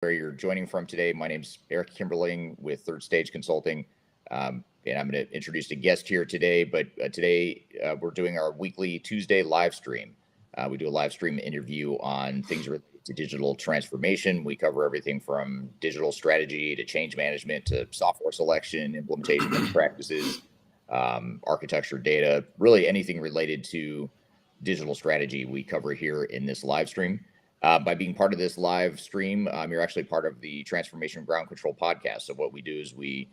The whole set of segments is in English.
where you're joining from today. My name's Eric Kimberling with Third Stage Consulting, and I'm going to introduce a guest here today. But today we're doing our weekly Tuesday live stream. We do a live stream interview on things related to digital transformation. We cover everything from digital strategy to change management to software selection, implementation best practices, architecture, data, really anything related to digital strategy we cover here in this live stream. By being part of this live stream, you're actually part of the Transformation Ground Control podcast. So what we do is we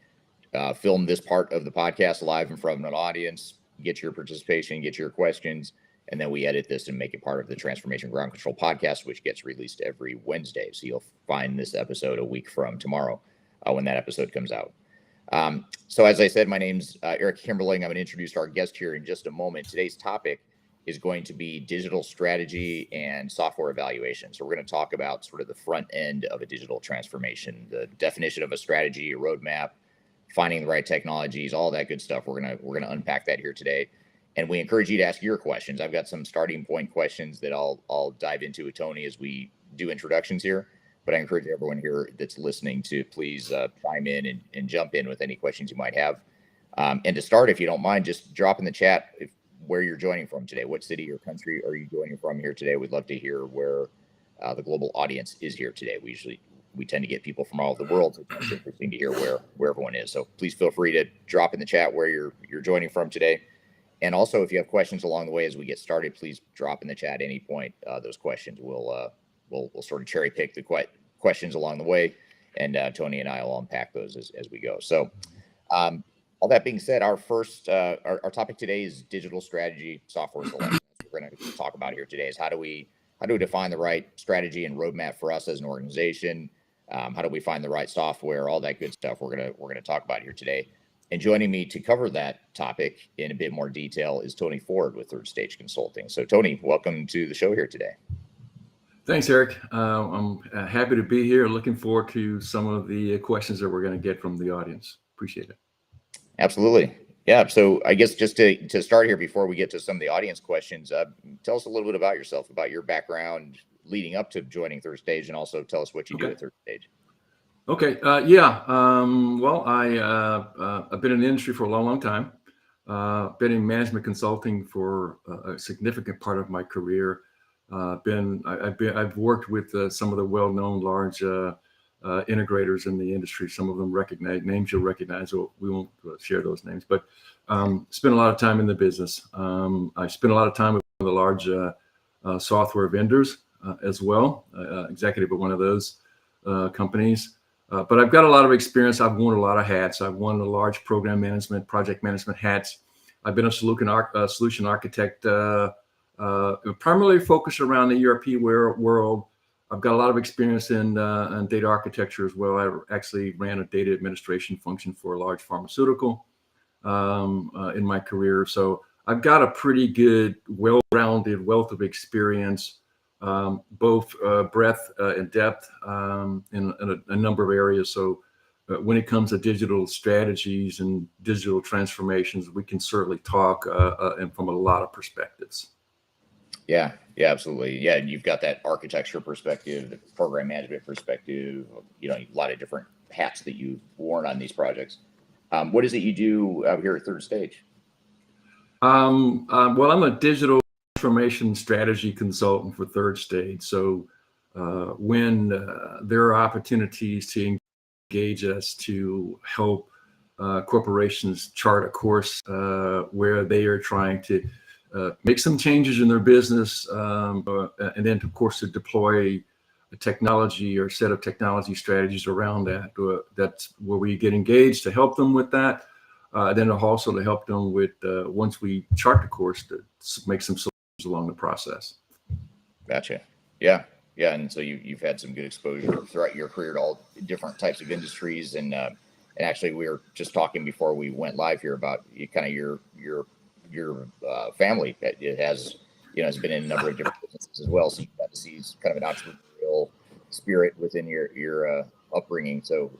film this part of the podcast live in front of an audience, get your participation, get your questions, and then we edit this and make it part of the Transformation Ground Control podcast, which gets released every Wednesday. So you'll find this episode a week from tomorrow when that episode comes out. So as I said, my name's Eric Kimberling. I'm going to introduce our guest here in just a moment. Today's topic is going to be digital strategy and software evaluation. So we're going to talk about sort of the front end of a digital transformation, the definition of a strategy, a roadmap, finding the right technologies, all that good stuff. We're gonna unpack that here today, and we encourage you to ask your questions. I've got some starting point questions that I'll dive into with Tony as we do introductions here. But I encourage everyone here that's listening to please chime in and jump in with any questions you might have. And to start, if you don't mind, just drop in the chat where you're joining from today. What city or country are you joining from here today? We'd love to hear where the global audience is here today. We tend to get people from all over the world, so it's interesting to hear where everyone is. So please feel free to drop in the chat where you're joining from today. And also, if you have questions along the way as we get started, please drop in the chat at any point those questions. We'll sort of cherry pick the questions along the way, and Tony and I will unpack those as we go. So. All that being said, our topic today is digital strategy, software selection. We're going to talk about here today is how do we define the right strategy and roadmap for us as an organization? How do we find the right software? All that good stuff we're gonna talk about here today. And joining me to cover that topic in a bit more detail is Tony Ford with Third Stage Consulting. So Tony, welcome to the show here today. Thanks, Eric. I'm happy to be here. Looking forward to some of the questions that we're going to get from the audience. Appreciate it. Absolutely. Yeah. So I guess just to start here before we get to some of the audience questions, tell us a little bit about yourself, about your background leading up to joining Third Stage, and also tell us what you do at Third Stage. Okay. Yeah. Well, I've been in the industry for a long time. Been in management consulting for a significant part of my career. I've worked with some of the well-known large integrators in the industry. Some of them recognize names you'll recognize. So we won't share those names, but spent a lot of time in the business. I spent a lot of time with one of the large software vendors as well, executive at one of those companies. But I've got a lot of experience. I've worn a lot of hats. I've worn the large program management, project management hats. I've been a solution architect, primarily focused around the ERP world. I've got a lot of experience in data architecture as well. I actually ran a data administration function for a large pharmaceutical in my career. So I've got a pretty good, well-rounded wealth of experience, both breadth and depth in a number of areas. So when it comes to digital strategies and digital transformations, we can certainly talk and from a lot of perspectives. Yeah, absolutely. Yeah, and you've got that architecture perspective, the program management perspective, a lot of different hats that you've worn on these projects. What is it you do out here at Third Stage? Well, I'm a digital transformation strategy consultant for Third Stage. So when there are opportunities to engage us to help corporations chart a course where they are trying to make some changes in their business, and then, of course, to deploy a technology or set of technology strategies around that. That's where we get engaged to help them with that. Then also to help them with, once we chart the course, to make some solutions along the process. Gotcha. Yeah. And so you've had some good exposure throughout your career to all different types of industries. And actually, we were just talking before we went live here about kind of your family. It has been in a number of different businesses as well. So you got to see kind of an entrepreneurial spirit within your upbringing. So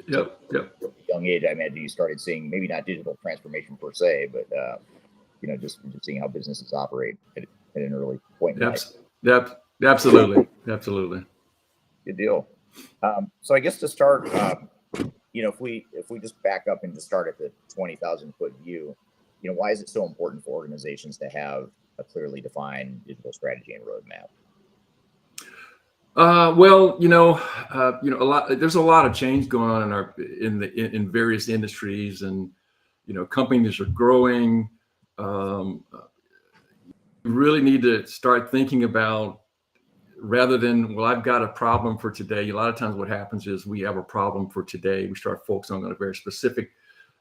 Yep. At a young age, I imagine you started seeing maybe not digital transformation per se, but just seeing how businesses operate at an early point in life. Absolutely. Good deal. So I guess to start, if we just back up and just start at the 20,000-foot view, why is it so important for organizations to have a clearly defined digital strategy and roadmap? Well, there's a lot of change going on in various industries, and companies are growing. You really need to start thinking about, rather than, well, I've got a problem for today. A lot of times what happens is we have a problem for today. We start focusing on a very specific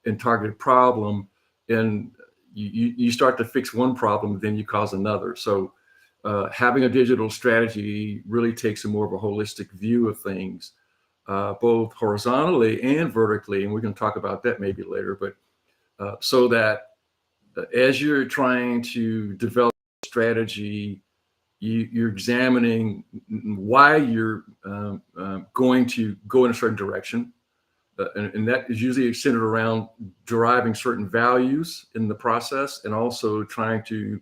and targeted problem, and you start to fix one problem, then you cause another. So having a digital strategy really takes a more of a holistic view of things, both horizontally and vertically. And we're going to talk about that maybe later, but so that as you're trying to develop a strategy, you're examining why you're going to go in a certain direction. And that is usually centered around deriving certain values in the process, and also trying to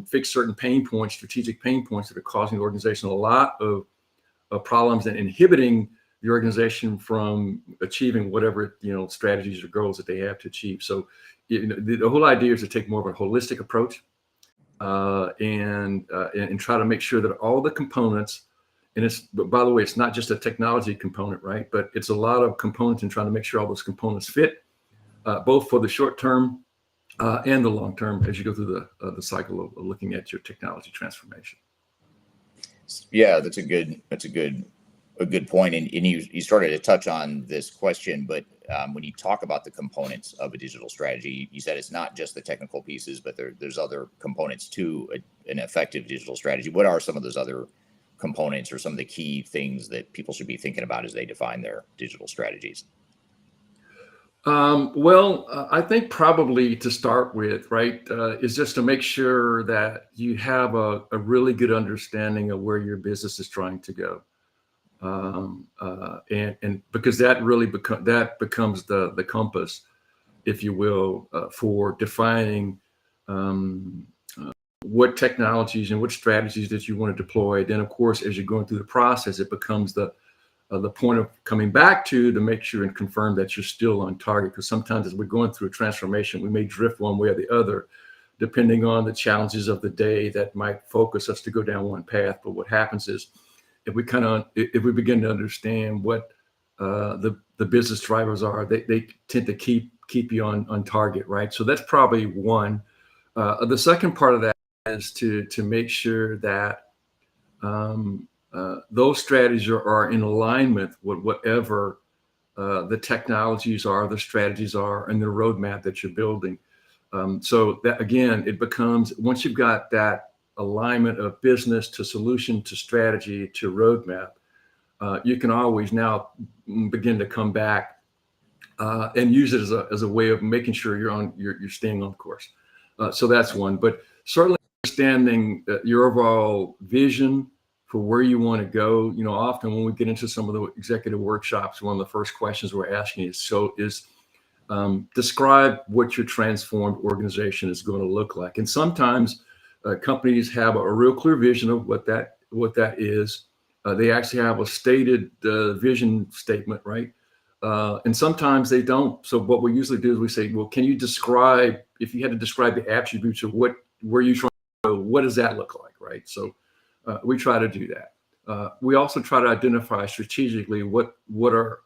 fix certain pain points, strategic pain points that are causing the organization a lot of problems and inhibiting the organization from achieving whatever strategies or goals that they have to achieve. So the whole idea is to take more of a holistic approach, and try to make sure that all the components, and by the way, it's not just a technology component, right? But it's a lot of components, and trying to make sure all those components fit, both for the short term and the long term, as you go through the cycle of looking at your technology transformation. Yeah, that's a good point. And you started to touch on this question, but when you talk about the components of a digital strategy, you said it's not just the technical pieces, but there's other components to an effective digital strategy. What are some of those other components, or some of the key things that people should be thinking about as they define their digital strategies? I think probably to start with, right, is just to make sure that you have a really good understanding of where your business is trying to go. And because that really becomes the compass, if you will, for defining what technologies and what strategies that you want to deploy. Then, of course, as you're going through the process, it becomes the point of coming back to make sure and confirm that you're still on target. Because sometimes as we're going through a transformation, we may drift one way or the other, depending on the challenges of the day that might focus us to go down one path. But what happens is, if we begin to understand what the business drivers are, they tend to keep you on target, right? So that's probably one. The second part of that is to make sure that those strategies are in alignment with whatever the technologies are, the strategies are, and the roadmap that you're building. So that, again, it becomes, once you've got that alignment of business to solution to strategy to roadmap, you can always now begin to come back and use it as a way of making sure you're staying on course. So that's one. But certainly understanding your overall vision for where you want to go. Often when we get into some of the executive workshops, one of the first questions we're asking is describe what your transformed organization is going to look like. And sometimes companies have a real clear vision of what that is. They actually have a stated vision statement, right? And sometimes they don't. So what we usually do is we say, well, can you describe, if you had to describe the attributes of where you're trying to go, what does that look like, right? So we try to do that. We also try to identify strategically what are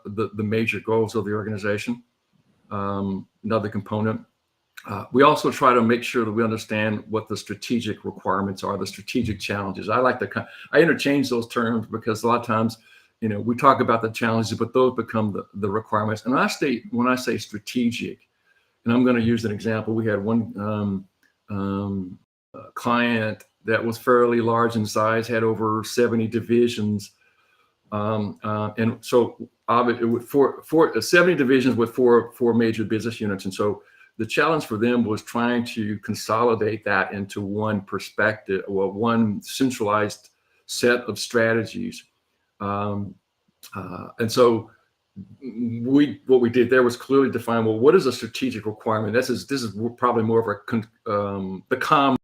the major goals of the organization. Another component. We also try to make sure that we understand what the strategic requirements are, the strategic challenges. I interchange those terms because a lot of times, we talk about the challenges, but those become the requirements. And when I say strategic, and I'm going to use an example. We had one client that was fairly large in size, had over 70 divisions. And so with 70 divisions with four major business units. And so the challenge for them was trying to consolidate that into one perspective, or one centralized set of strategies. And so what we did there was clearly define, well, what is a strategic requirement? This is probably more of the common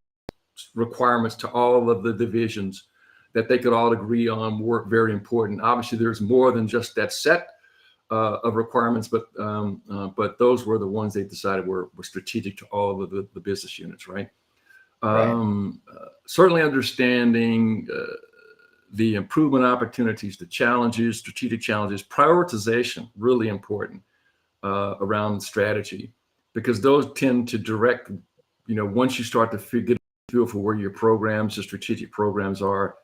requirements to all of the divisions that they could all agree on were very important. Obviously, there's more than just that set of requirements, but those were the ones they decided were strategic to all of the business units, right? Right. Certainly understanding the improvement opportunities, the challenges, strategic challenges, prioritization, really important around strategy, because those tend to direct, once you start to feel for where your programs, the strategic programs are,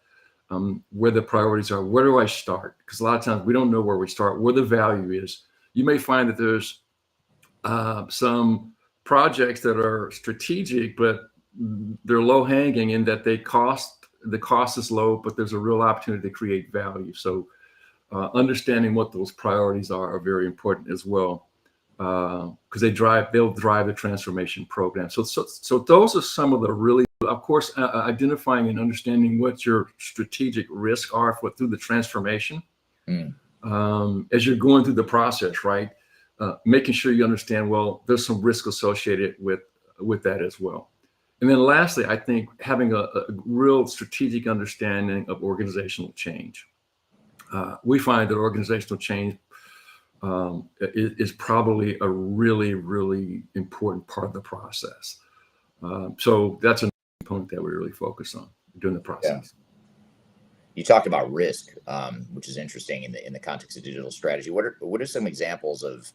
where the priorities are, where do I start? Because a lot of times we don't know where we start, where the value is. You may find that there's some projects that are strategic, but they're low hanging in that the cost is low, but there's a real opportunity to create value. So understanding what those priorities are very important as well, because they'll drive the transformation program. So those are some of the really, of course, identifying and understanding what your strategic risks are through the transformation. As you're going through the process, right? Making sure you understand, well, there's some risk associated with that as well. And then lastly, I think having a real strategic understanding of organizational change. We find that organizational change is probably a really, really important part of the process. So that's a component that we really focus on during the process. Yeah. You talked about risk, which is interesting in the context of digital strategy. What are some examples of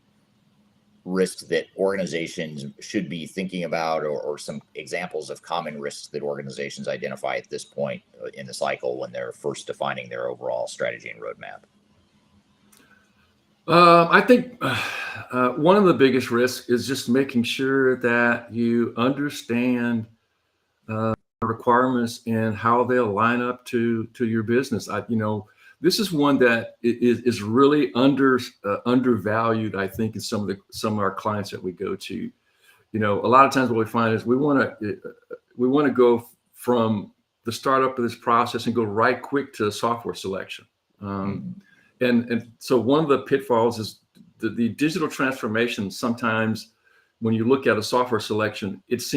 risks that organizations should be thinking about, or some examples of common risks that organizations identify at this point in the cycle when they're first defining their overall strategy and roadmap? I think one of the biggest risks is just making sure that you understand requirements and how they'll line up to your business. This is one that is really undervalued, I think, in some of our clients that we go to. A lot of times what we find is we want to go from the startup of this process and go right quick to software selection. And so one of the pitfalls is the digital transformation. Sometimes when you look at a software selection, it's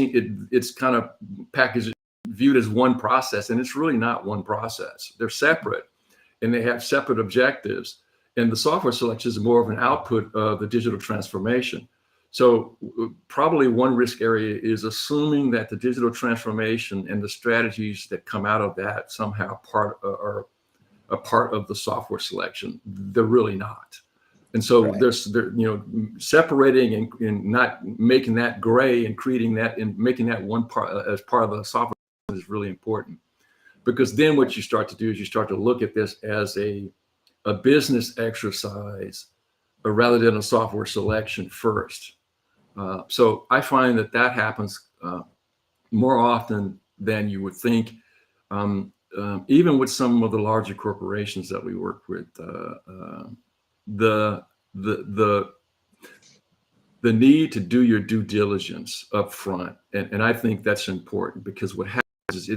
kind of packaged, viewed as one process, and it's really not one process. They're separate, and they have separate objectives. And the software selection is more of an output of the digital transformation. So probably one risk area is assuming that the digital transformation and the strategies that come out of that somehow are a part of the software selection. They're really not. And so separating and not making that gray and creating that and making that one part as part of the software is really important, because then what you start to do is you start to look at this as a business exercise rather than a software selection first. So I find that happens more often than you would think. Even with some of the larger corporations that we work with, the need to do your due diligence up front, and I think that's important, because what happens is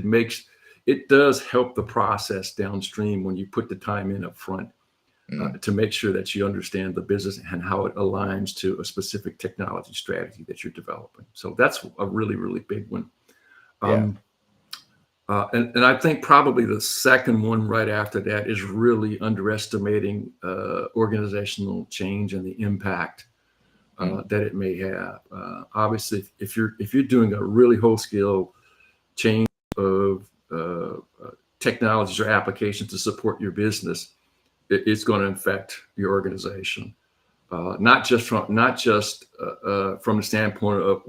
it does help the process downstream when you put the time in up front to make sure that you understand the business and how it aligns to a specific technology strategy that you're developing. So that's a really, really big one. And I think probably the second one right after that is really underestimating organizational change and the impact that it may have. Obviously, if you're doing a really whole scale change of technologies or applications to support your business, it's going to affect your organization, not just from the standpoint of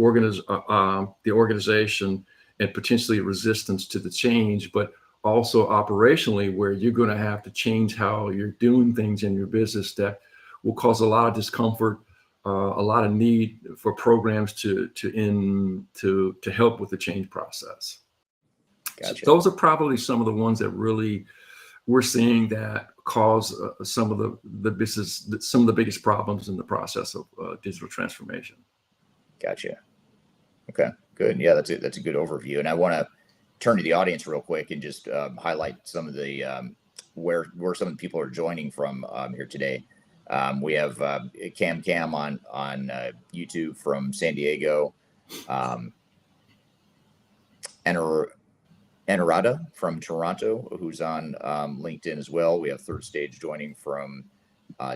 the organization and potentially resistance to the change, but also operationally, where you're going to have to change how you're doing things in your business that will cause a lot of discomfort, a lot of need for programs to help with the change process. Gotcha. So those are probably some of the ones that really we're seeing that cause some of the biggest problems in the process of digital transformation. Gotcha. Okay, good. Yeah, that's a good overview. And I want to turn to the audience real quick and just highlight some of the where some of the people are joining from here today. We have Cam on YouTube from San Diego, Anurada from Toronto, who's on LinkedIn as well. We have Third Stage joining from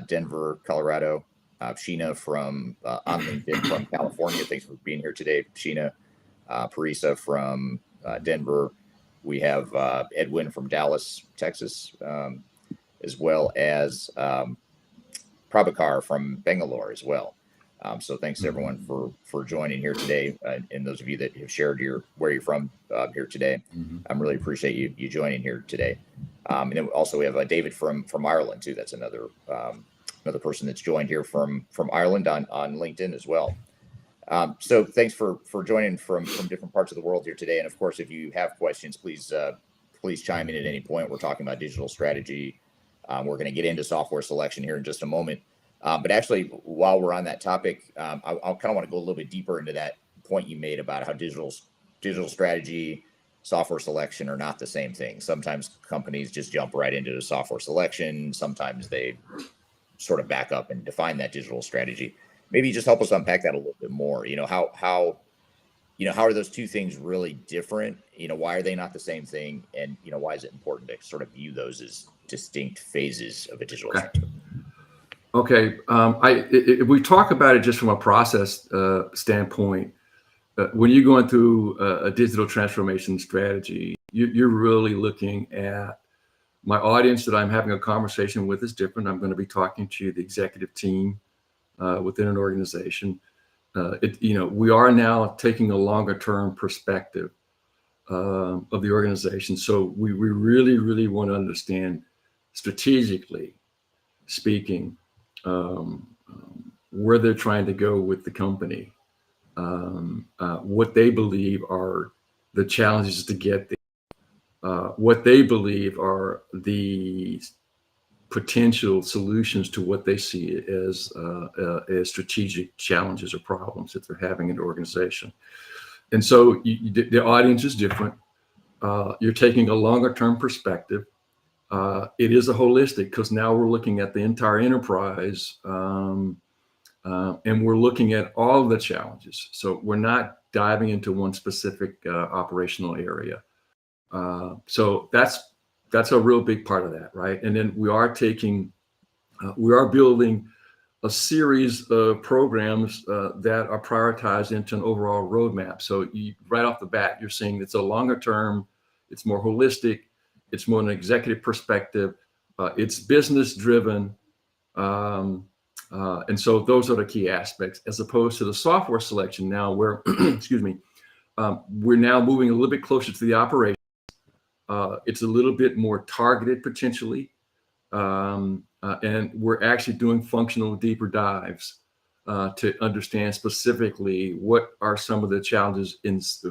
Denver, Colorado. Sheena from on LinkedIn from California. Thanks for being here today, Sheena. Parisa from Denver. We have Edwin from Dallas, Texas, as well as Prabhakar from Bangalore as well. So thanks everyone for joining here today, and those of you that have shared where you're from here today. I really appreciate you joining here today. And then also we have David from Ireland too. That's another person that's joined here from Ireland on LinkedIn as well. So thanks for joining from different parts of the world here today. And of course, if you have questions, please chime in at any point. We're talking about digital strategy. We're going to get into software selection here in just a moment. But actually, while we're on that topic, I'll kind of want to go a little bit deeper into that point you made about how digital strategy, software selection are not the same thing. Sometimes companies just jump right into the software selection. Sometimes they sort of back up and define that digital strategy. Maybe just help us unpack that a little bit more. How are those two things really different? Why are they not the same thing? And, why is it important to sort of view those as distinct phases of a digital transformation? Okay. If we talk about it just from a process standpoint, when you're going through a digital transformation strategy, you're really looking at my audience that I'm having a conversation with is different. I'm going to be talking to the executive team within an organization. We are now taking a longer term perspective of the organization. So we really, really want to understand strategically speaking where they're trying to go with the company, what they believe are the challenges to get there, what they believe are the potential solutions to what they see as strategic challenges or problems that they're having in the organization. And so the audience is different. You're taking a longer term perspective. It is a holistic, because now we're looking at the entire enterprise, and we're looking at all of the challenges. So we're not diving into one specific operational area. So that's a real big part of that, right? And then we are building a series of programs that are prioritized into an overall roadmap. So right off the bat, you're seeing it's a longer term, it's more holistic, it's more an executive perspective, it's business driven. And so those are the key aspects, as opposed to the software selection now where, excuse me, we're now moving a little bit closer to the operation. It's a little bit more targeted potentially. And we're actually doing functional deeper dives to understand specifically what are some of the challenges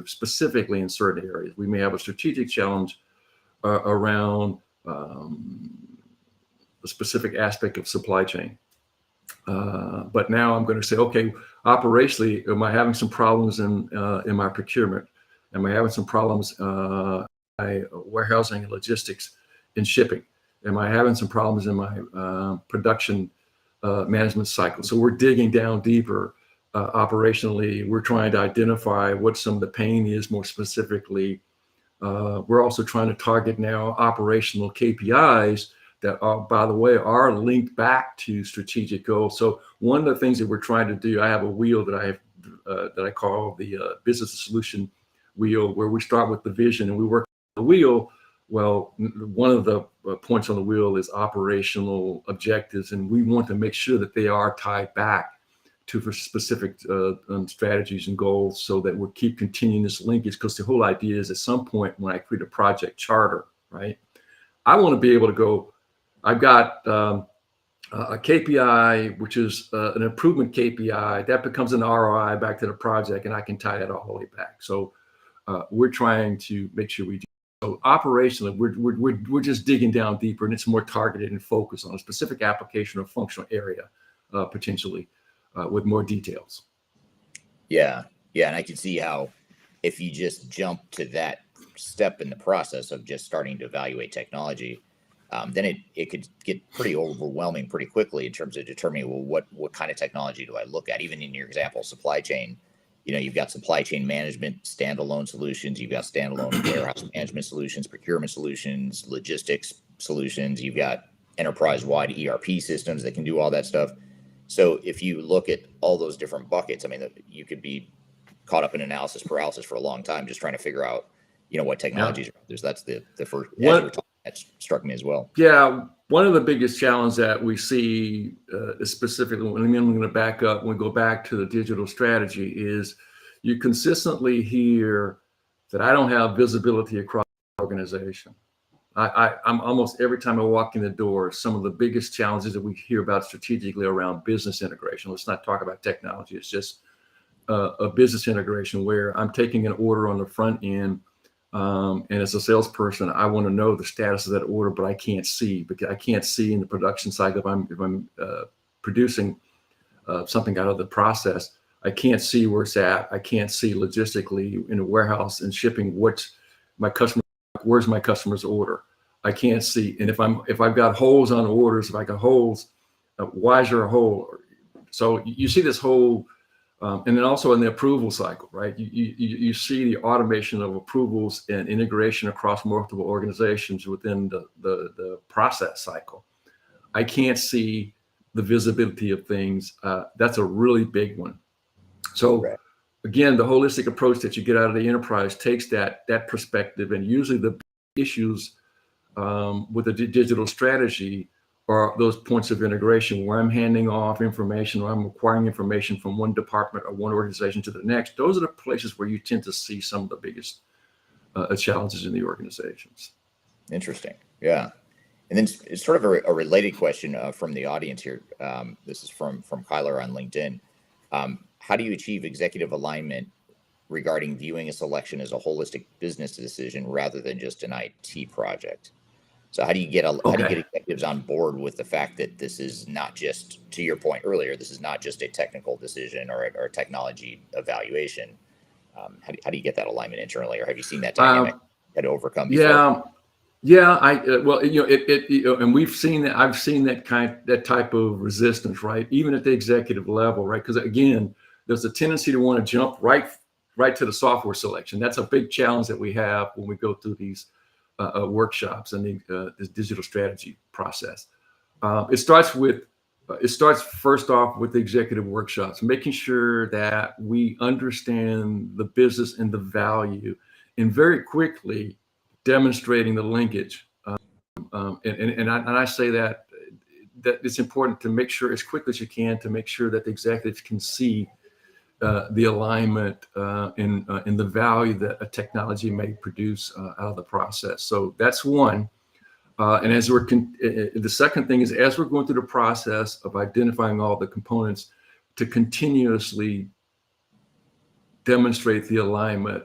specifically in certain areas. We may have a strategic challenge around a specific aspect of supply chain. But now I'm going to say, okay, operationally, am I having some problems in my procurement? Am I having some problems in my warehousing and logistics in shipping? Am I having some problems in my production management cycle? So we're digging down deeper operationally. We're trying to identify what some of the pain is more specifically. We're also trying to target now operational KPIs that are, by the way, are linked back to strategic goals. So one of the things that we're trying to do, I have a wheel that I call the business solution wheel, where we start with the vision and we work on the wheel. Well, one of the points on the wheel is operational objectives, and we want to make sure that they are tied back to specific strategies and goals, so that we'll keep continuing this linkage. Because the whole idea is, at some point when I create a project charter, right, I want to be able to go, I've got a KPI, which is an improvement KPI, that becomes an ROI back to the project, and I can tie that all the way back. So we're trying to make sure we do. So operationally, we're just digging down deeper, and it's more targeted and focused on a specific application or functional area, potentially with more details. Yeah, and I can see how if you just jump to that step in the process of just starting to evaluate technology, then it could get pretty overwhelming pretty quickly in terms of determining, well, what kind of technology do I look at? Even in your example, supply chain, you've got supply chain management, standalone solutions. You've got standalone warehouse management solutions, procurement solutions, logistics solutions. You've got enterprise-wide ERP systems that can do all that stuff. So if you look at all those different buckets, I mean, you could be caught up in analysis paralysis for a long time just trying to figure out, what technologies are out there. So that's the first, as you were talking, that struck me as well. Yeah, one of the biggest challenges that we see specifically, when I'm going to back up, when we go back to the digital strategy, is you consistently hear that I don't have visibility across the organization. I'm almost every time I walk in the door, some of the biggest challenges that we hear about strategically around business integration. Let's not talk about technology. It's just a business integration where I'm taking an order on the front end. And as a salesperson, I want to know the status of that order, but I can't see, because I can't see in the production cycle if I'm producing something out of the process. I can't see where it's at. I can't see logistically in a warehouse and shipping where's my customer's order. I can't see. And if I've got holes on orders, if I got holes, why is there a hole? So you see this whole. And then also in the approval cycle, right? You see the automation of approvals and integration across multiple organizations within the process cycle. I can't see the visibility of things. That's a really big one. So again, the holistic approach that you get out of the enterprise takes that perspective, and usually the issues with the digital strategy are those points of integration where I'm handing off information or I'm acquiring information from one department or one organization to the next. Those are the places where you tend to see some of the biggest challenges in the organizations. Interesting. Yeah. And then it's sort of a related question from the audience here. This is from Kyler on LinkedIn. How do you achieve executive alignment regarding viewing a selection as a holistic business decision rather than just an IT project? So how do you get executives on board with the fact that this is not just, to your point earlier, this is not just a technical decision or a technology evaluation? How do you get that alignment internally, or have you seen that dynamic had to overcome before? Yeah. And we've seen that. I've seen that type of resistance, right? Even at the executive level, right? Because again, there's a tendency to want to jump right to the software selection. That's a big challenge that we have when we go through these workshops and this digital strategy process. It starts first off with the executive workshops, making sure that we understand the business and the value, and very quickly demonstrating the linkage. And I say that it's important to make sure as quickly as you can to make sure that the executives can see the alignment in the value that a technology may produce out of the process. So that's one. And as the second thing is, as we're going through the process of identifying all the components, to continuously demonstrate the alignment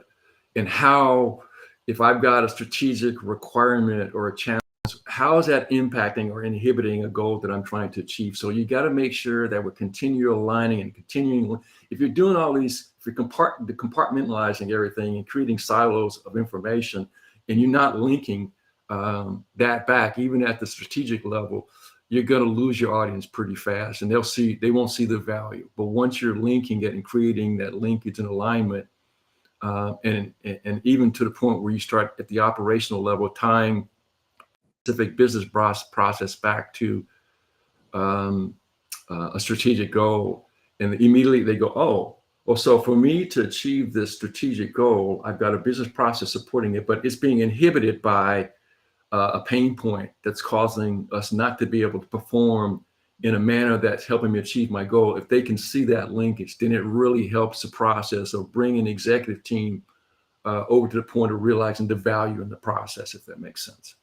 and how, if I've got a strategic requirement or a challenge, how is that impacting or inhibiting a goal that I'm trying to achieve? So you got to make sure that we're continually aligning and continuing. If you're doing all these, if you're compartmentalizing everything and creating silos of information, and you're not linking that back, even at the strategic level, you're going to lose your audience pretty fast, and they won't see the value. But once you're linking it and creating that linkage and alignment, and even to the point where you start at the operational level, tying specific business process back to a strategic goal, and immediately they go, oh, so for me to achieve this strategic goal, I've got a business process supporting it, but it's being inhibited by a pain point that's causing us not to be able to perform in a manner that's helping me achieve my goal. If they can see that linkage, then it really helps the process of bringing the executive team over to the point of realizing the value in the process, if that makes sense.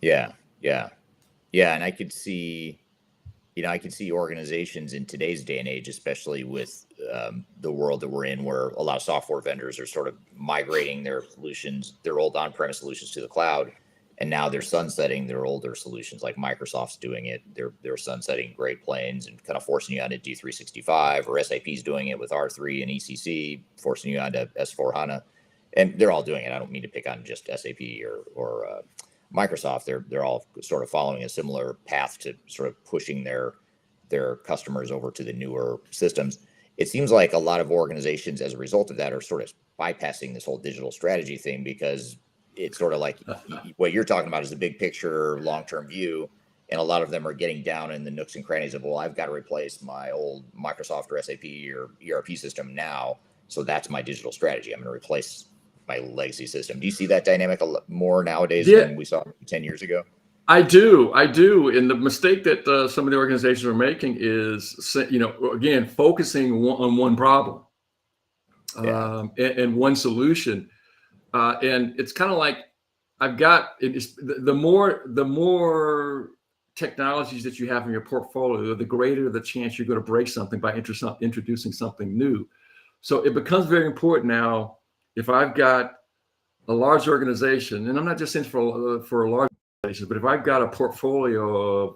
Yeah. And I could see organizations in today's day and age, especially with the world that we're in, where a lot of software vendors are sort of migrating their solutions, their old on-premise solutions, to the cloud. And now they're sunsetting their older solutions, like Microsoft's doing it. They're sunsetting Great Plains and kind of forcing you onto D365, or SAP's doing it with R3 and ECC, forcing you onto S4HANA. And they're all doing it. I don't mean to pick on just SAP or Microsoft. They're all sort of following a similar path to sort of pushing their customers over to the newer systems. it seems like a lot of organizations as a result of that are sort of bypassing this whole digital strategy thing, because it's sort of like what you're talking about is the big picture, long-term view. And a lot of them are getting down in the nooks and crannies of, well, I've got to replace my old Microsoft or SAP or ERP system now. So that's my digital strategy. I'm going to replace my legacy system. Do you see that dynamic a lot more nowadays Yeah, than we saw 10 years ago? I do. And the mistake that some of the organizations are making is, again, focusing on one problem Yeah. and one solution. And it's kind of like I've got it's the more technologies that you have in your portfolio, the greater the chance you're going to break something by introducing something new. So it becomes very important now. If I've got a large organization, and I'm not just saying for a large organization, but if I've got a portfolio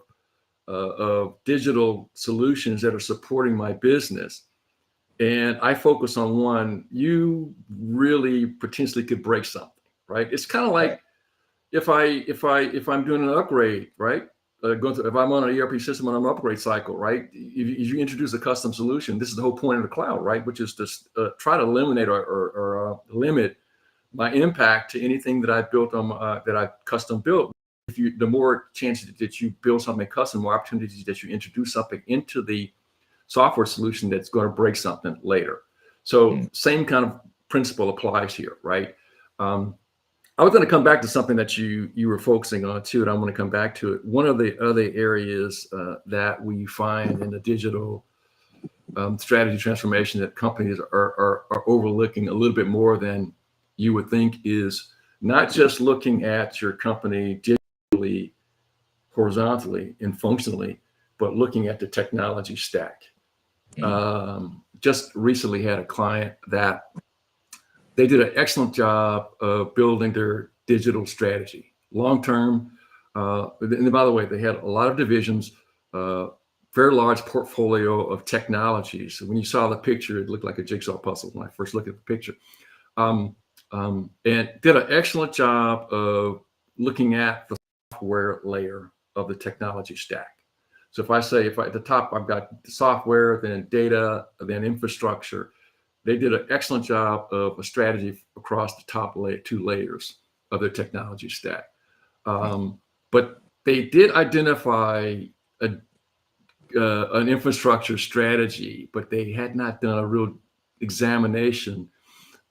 of digital solutions that are supporting my business, and I focus on one, you really potentially could break something, right? It's kind of like Right. if I'm doing an upgrade, right? If I'm on an ERP system on an upgrade cycle, right? If you introduce a custom solution, this is the whole point of the cloud, right? Which is to try to eliminate or limit my impact to anything that I built on that I custom built. The more chances that you build something custom, more opportunities that you introduce something into the software solution that's going to break something later. So same kind of principle applies here, right? I was going to come back to something that you were focusing on too, and I'm going to come back to it. One of the other areas that we find in the digital strategy transformation that companies are overlooking a little bit more than you would think is not just looking at your company digitally, horizontally, and functionally, but looking at the technology stack. Just recently had a client that they did an excellent job of building their digital strategy long term. And by the way, they had a lot of divisions, very large portfolio of technologies. So when you saw the picture, it looked like a jigsaw puzzle when I first looked at the picture. And did an excellent job of looking at the software layer of the technology stack. So if at the top, I've got the software, then data, then infrastructure. They did an excellent job of a strategy across the top two layers of their technology stack. But they did identify an infrastructure strategy, but they had not done a real examination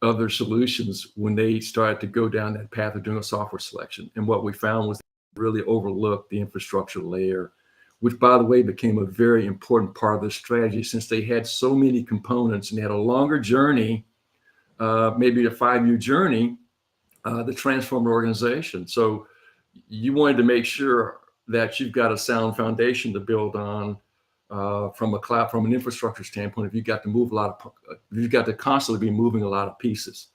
of their solutions when they started to go down that path of doing a software selection. And what we found was they really overlooked the infrastructure layer, which, by the way, became a very important part of the strategy since they had so many components and they had a longer journey, maybe a 5-year journey, to transform the organization. So you wanted to make sure that you've got a sound foundation to build on from an infrastructure standpoint. If you got to constantly be moving a lot of pieces.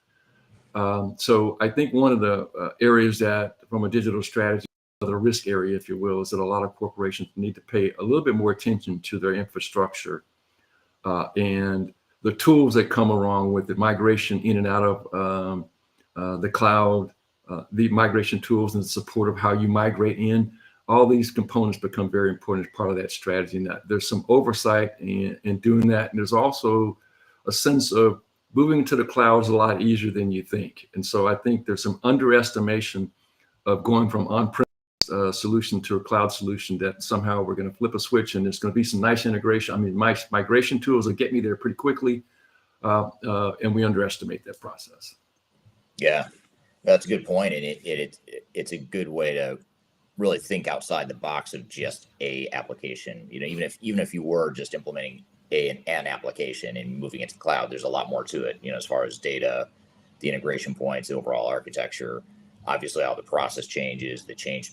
So I think one of the areas that, from a digital strategy, the risk area, if you will, is that a lot of corporations need to pay a little bit more attention to their infrastructure and the tools that come along with the migration in and out of the cloud, the migration tools and the support of how you migrate in. All these components become very important as part of that strategy. And that there's some oversight in doing that. And there's also a sense of moving to the cloud is a lot easier than you think. And so I think there's some underestimation of going from on-prem solution to a cloud solution, that somehow we're going to flip a switch and there's going to be some nice integration. I mean, my migration tools will get me there pretty quickly, and we underestimate that process. Yeah, that's a good point, and it's a good way to really think outside the box of just a application. Even if you were just implementing an application and moving it to the cloud, there's a lot more to it. As far as data, the integration points, the overall architecture, obviously all the process changes, the change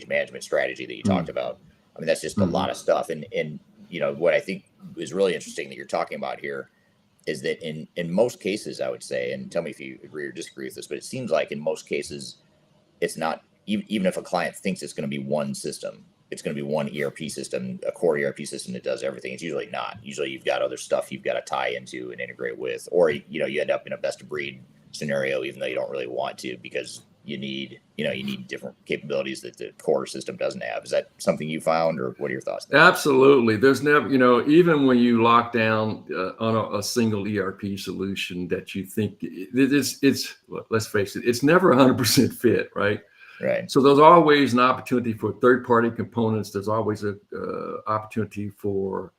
management strategy that you talked about. I mean, that's just a lot of stuff. And what I think is really interesting that you're talking about here is that in most cases, I would say, and tell me if you agree or disagree with this, but it seems like in most cases, it's not, even if a client thinks it's going to be one system, it's going to be one ERP system, a core ERP system that does everything. It's usually not. Usually you've got other stuff you've got to tie into and integrate with, or you end up in a best of breed scenario, even though you don't really want to, because you need different capabilities that the core system doesn't have. Is that something you found, or what are your thoughts there? Absolutely. There's never, even when you lock down on a single ERP solution that you think let's face it, it's never 100% fit, right? Right. So there's always an opportunity for third-party components. There's always a opportunity for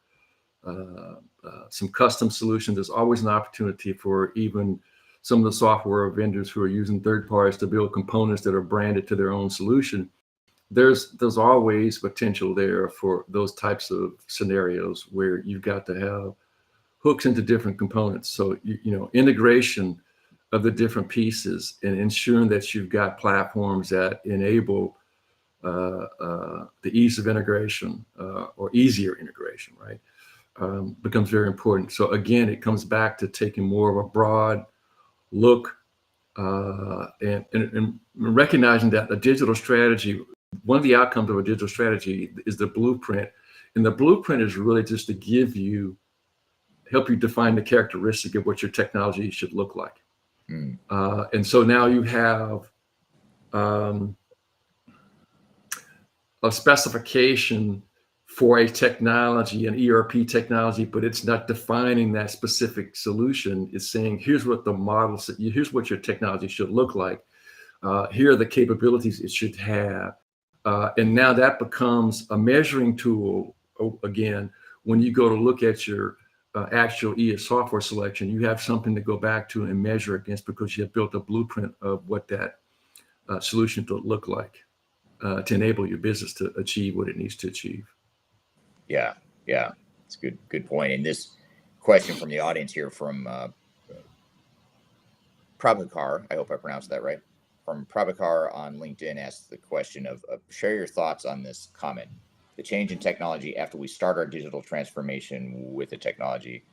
some custom solutions. There's always an opportunity for even some of the software vendors who are using third parties to build components that are branded to their own solution. There's always potential there for those types of scenarios where you've got to have hooks into different components. So integration of the different pieces and ensuring that you've got platforms that enable the ease of integration or easier integration, right? Becomes very important. So again, it comes back to taking more of a broad look and recognizing that a digital strategy, one of the outcomes of a digital strategy is the blueprint. And the blueprint is really just to help you define the characteristic of what your technology should look like. And so now you have a specification for a technology, an ERP technology, but it's not defining that specific solution. It's saying, here's what the model, here's what your technology should look like. Here are the capabilities it should have. And now that becomes a measuring tool. Again, when you go to look at your actual ES software selection, you have something to go back to and measure against because you have built a blueprint of what that solution to look like to enable your business to achieve what it needs to achieve. Yeah, it's a good point. And this question from the audience here from Prabhakar, I hope I pronounced that right, from Prabhakar on LinkedIn asks the question of share your thoughts on this comment. The change in technology after we start our digital transformation with the technology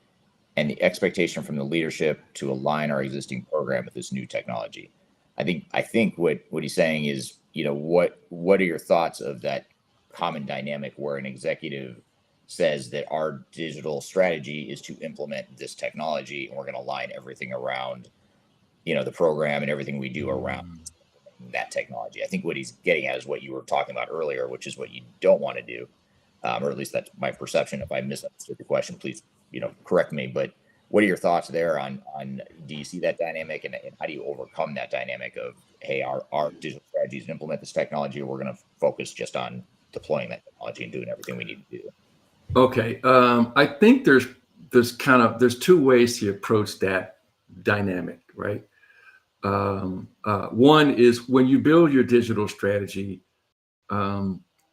and the expectation from the leadership to align our existing program with this new technology. I think what he's saying is, what are your thoughts of that common dynamic where an executive says that our digital strategy is to implement this technology and we're going to align everything around, the program and everything we do around that technology. I think what he's getting at is what you were talking about earlier, which is what you don't want to do, or at least that's my perception. If I misunderstood the question, please, correct me. But what are your thoughts there on do you see that dynamic and how do you overcome that dynamic of, hey, our digital strategy is to implement this technology, or we're going to focus just on deploying that technology and doing everything we need to do? Okay, I think there's two ways to approach that dynamic, right? One is when you build your digital strategy,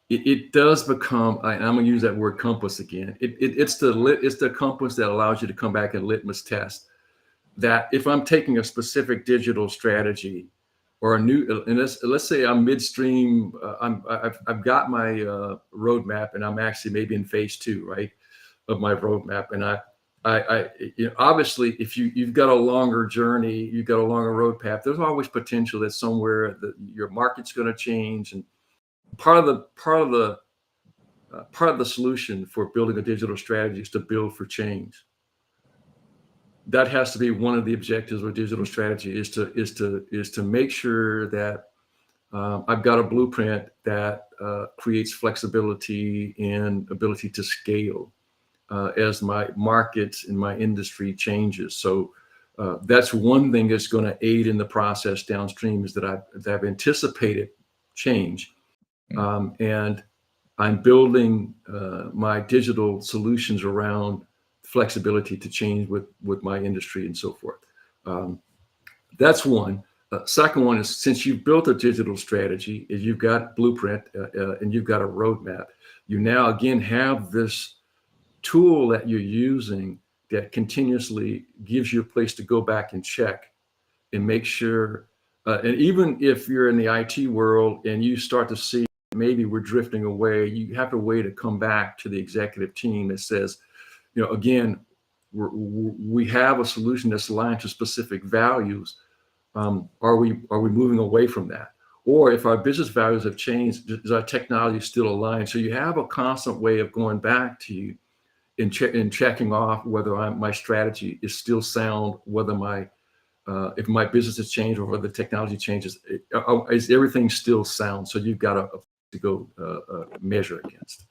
it does become, and I'm going to use that word compass again. It's the compass that allows you to come back and litmus test that if I'm taking a specific digital strategy or and let's say I'm midstream, I've got my roadmap and I'm actually maybe in phase 2, right, of my roadmap. And I obviously, if you've got a longer journey, you've got a longer road path, there's always potential that somewhere your market's going to change. And part of the solution for building a digital strategy is to build for change. That has to be one of the objectives of digital strategy is to make sure that I've got a blueprint that creates flexibility and ability to scale as my markets and my industry changes. So that's one thing that's going to aid in the process downstream, is that I've anticipated change, and I'm building my digital solutions around flexibility to change with my industry and so forth. That's one. Second one is, since you've built a digital strategy, is you've got blueprint and you've got a roadmap, you now again have this tool that you're using that continuously gives you a place to go back and check and make sure. And even if you're in the IT world and you start to see maybe we're drifting away, you have a way to come back to the executive team that says, again, we have a solution that's aligned to specific values. Are we moving away from that? Or if our business values have changed, is our technology still aligned? So you have a constant way of going back to you and checking off whether my strategy is still sound, whether my if my business has changed or the technology changes, is everything still sound? So you've got to go measure against.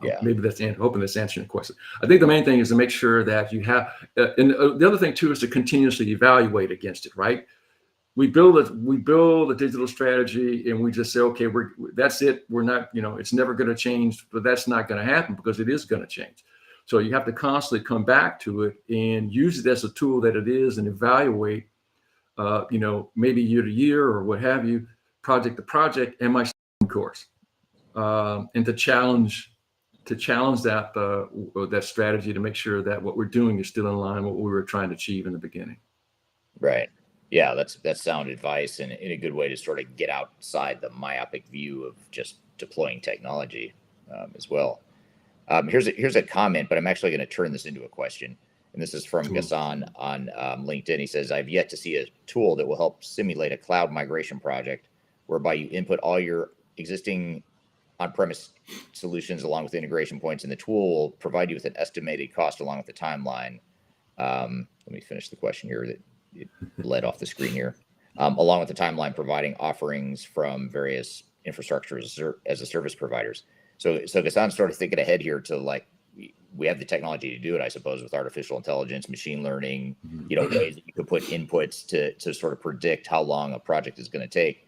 Yeah. Maybe hoping that's answering your question. I think the main thing is to make sure that you have, and the other thing too is to continuously evaluate against it, right? We build a digital strategy and we just say, okay, that's it. We're not, it's never going to change, but that's not going to happen because it is going to change. So you have to constantly come back to it and use it as a tool that it is and evaluate, maybe year to year or what have you, project to project, am I staying course? And to challenge that strategy to make sure that what we're doing is still in line with what we were trying to achieve in the beginning. Right. Yeah, that's sound advice and a good way to sort of get outside the myopic view of just deploying technology as well. Here's a comment, but I'm actually going to turn this into a question. And this is from Ghassan on LinkedIn. He says, I've yet to see a tool that will help simulate a cloud migration project whereby you input all your existing on-premise solutions along with integration points, and the tool will provide you with an estimated cost along with the timeline. Let me finish the question here that it led off the screen here. Along with the timeline, providing offerings from various infrastructures as a service providers. So Ghassan's sort of thinking ahead here to like, we have the technology to do it, I suppose, with artificial intelligence, machine learning, ways that you could put inputs to sort of predict how long a project is going to take.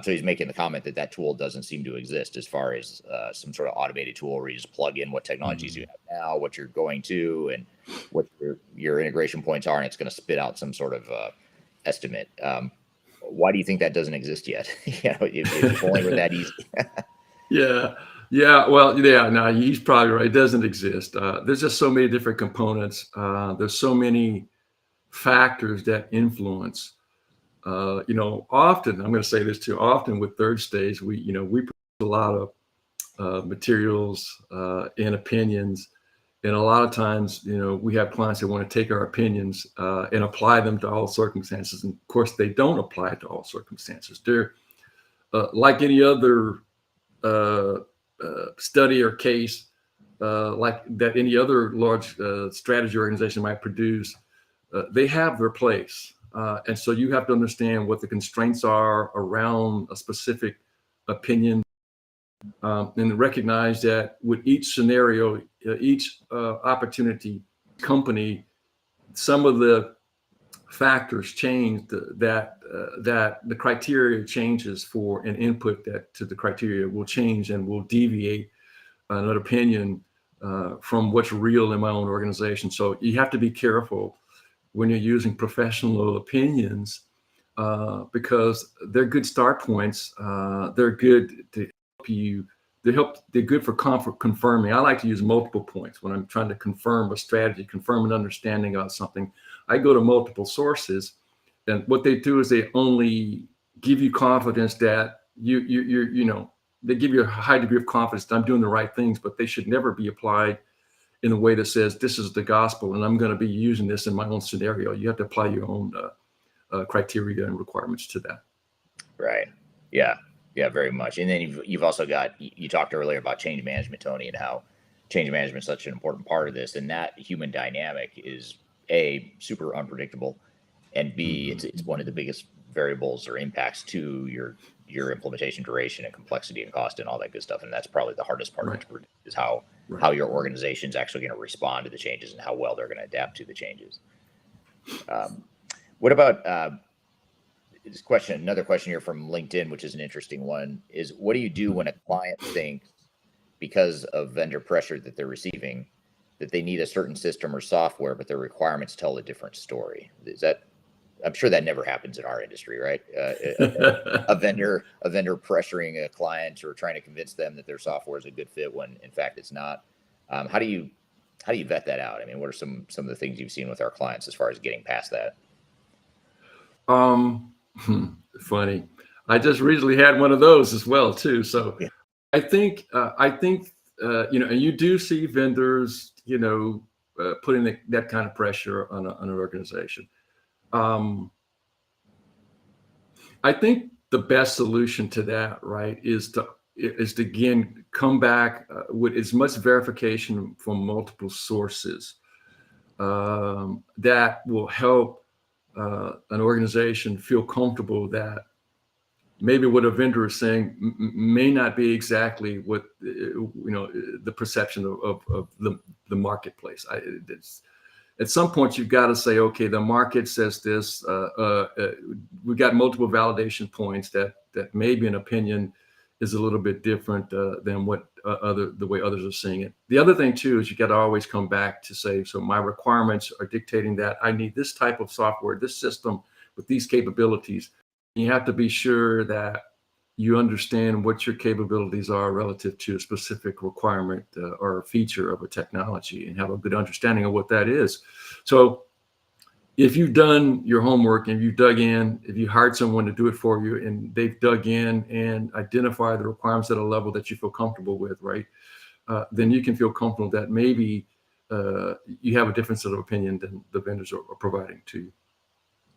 So he's making the comment that tool doesn't seem to exist as far as some sort of automated tool where you just plug in what technologies you have now, what you're going to, and what your integration points are, and it's going to spit out some sort of estimate. Why do you think that doesn't exist yet? If only were that easy. Yeah. Well, no, he's probably right. It doesn't exist. There's just so many different components. There's so many factors that influence. Often, I'm going to say this too, often with third stage, we produce a lot of materials and opinions. And a lot of times, we have clients that want to take our opinions and apply them to all circumstances. And of course, they don't apply to all circumstances. They're like any other study or case, like that any other large strategy organization might produce. They have their place. And so you have to understand what the constraints are around a specific opinion and recognize that with each scenario, each opportunity company, some of the factors change that the criteria changes for an input that to the criteria will change and will deviate an opinion from what's real in my own organization. So you have to be careful when you're using professional opinions because they're good start points. They're good to help you. They're good for confirming. I like to use multiple points when I'm trying to confirm a strategy, confirm an understanding of something. I go to multiple sources, and what they do is they only give you confidence that they give you a high degree of confidence that I'm doing the right things, but they should never be applied in a way that says this is the gospel and I'm going to be using this in my own scenario. You have to apply your own criteria and requirements to that. Right. Yeah. Yeah, very much. And then you've also got, you talked earlier about change management, Tony, and how change management is such an important part of this. And that human dynamic is A, super unpredictable, and B, it's one of the biggest variables or impacts to your implementation duration and complexity and cost and all that good stuff. And that's probably the hardest part to predict is how your organization's actually going to respond to the changes and how well they're going to adapt to the changes. What about another question here from LinkedIn, which is an interesting one, is what do you do when a client thinks because of vendor pressure that they're receiving that they need a certain system or software, but their requirements tell a different story? I'm sure that never happens in our industry, right? A vendor pressuring a client or trying to convince them that their software is a good fit when in fact it's not. How do you vet that out? I mean, what are some of the things you've seen with our clients as far as getting past that? Funny. I just recently had one of those as well too. So yeah. I think and you do see vendors, putting that kind of pressure on an organization. I think the best solution to that, right, is to again come back with as much verification from multiple sources that will help an organization feel comfortable that maybe what a vendor is saying may not be exactly what the perception of the marketplace. At some point, you've got to say, okay, the market says this. We've got multiple validation points that maybe an opinion is a little bit different than what the way others are seeing it. The other thing too is you got to always come back to say, so my requirements are dictating that I need this type of software, this system with these capabilities. You have to be sure that you understand what your capabilities are relative to a specific requirement or a feature of a technology, and have a good understanding of what that is. So if you've done your homework and you dug in, if you hired someone to do it for you and they've dug in and identified the requirements at a level that you feel comfortable with, right, then you can feel comfortable that maybe you have a different sort of opinion than the vendors are providing to you.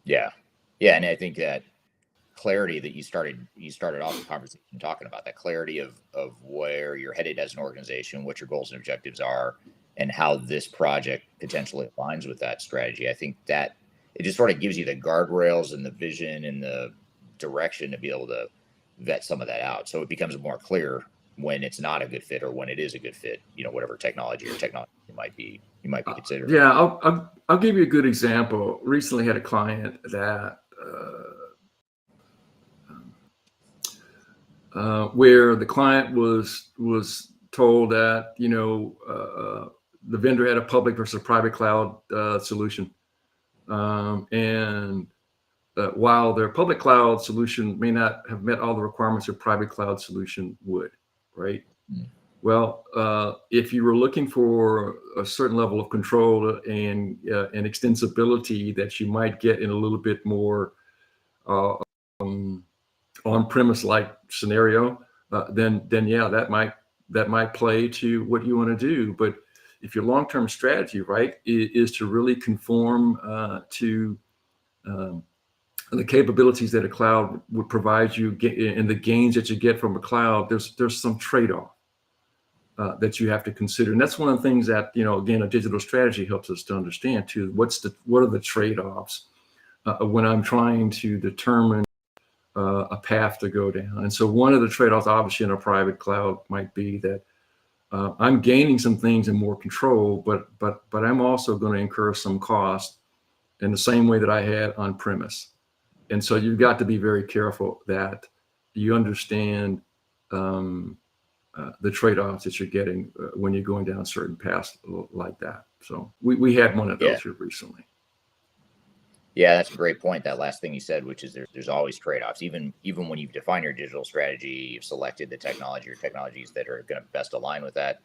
Yeah. Yeah. And I think that clarity that you started off the conversation talking about, that clarity of where you're headed as an organization, what your goals and objectives are, and how this project potentially aligns with that strategy. I think that it just sort of gives you the guardrails and the vision and the direction to be able to vet some of that out. So it becomes more clear when it's not a good fit or when it is a good fit, whatever technology you might be considering. Yeah, I'll give you a good example. Recently had a client that where the client was told that the vendor had a public versus a private cloud solution, and while their public cloud solution may not have met all the requirements their private cloud solution would, right? Mm. Well, if you were looking for a certain level of control and extensibility that you might get in a little bit more on-premise like scenario, then yeah, that might play to what you want to do. But if your long-term strategy, right, is to really conform to the capabilities that a cloud would provide you and the gains that you get from a cloud, there's some trade-off that you have to consider. And that's one of the things that, again, a digital strategy helps us to understand too. What are the trade-offs when I'm trying to determine a path to go down? And so one of the trade-offs, obviously, in a private cloud might be that I'm gaining some things and more control, but I'm also going to incur some cost in the same way that I had on premise. And so you've got to be very careful that you understand the trade-offs that you're getting when you're going down certain paths like that. So we had one of those here recently. Yeah, that's a great point. That last thing you said, which is there's always trade-offs. Even when you've defined your digital strategy, you've selected the technology or technologies that are going to best align with that.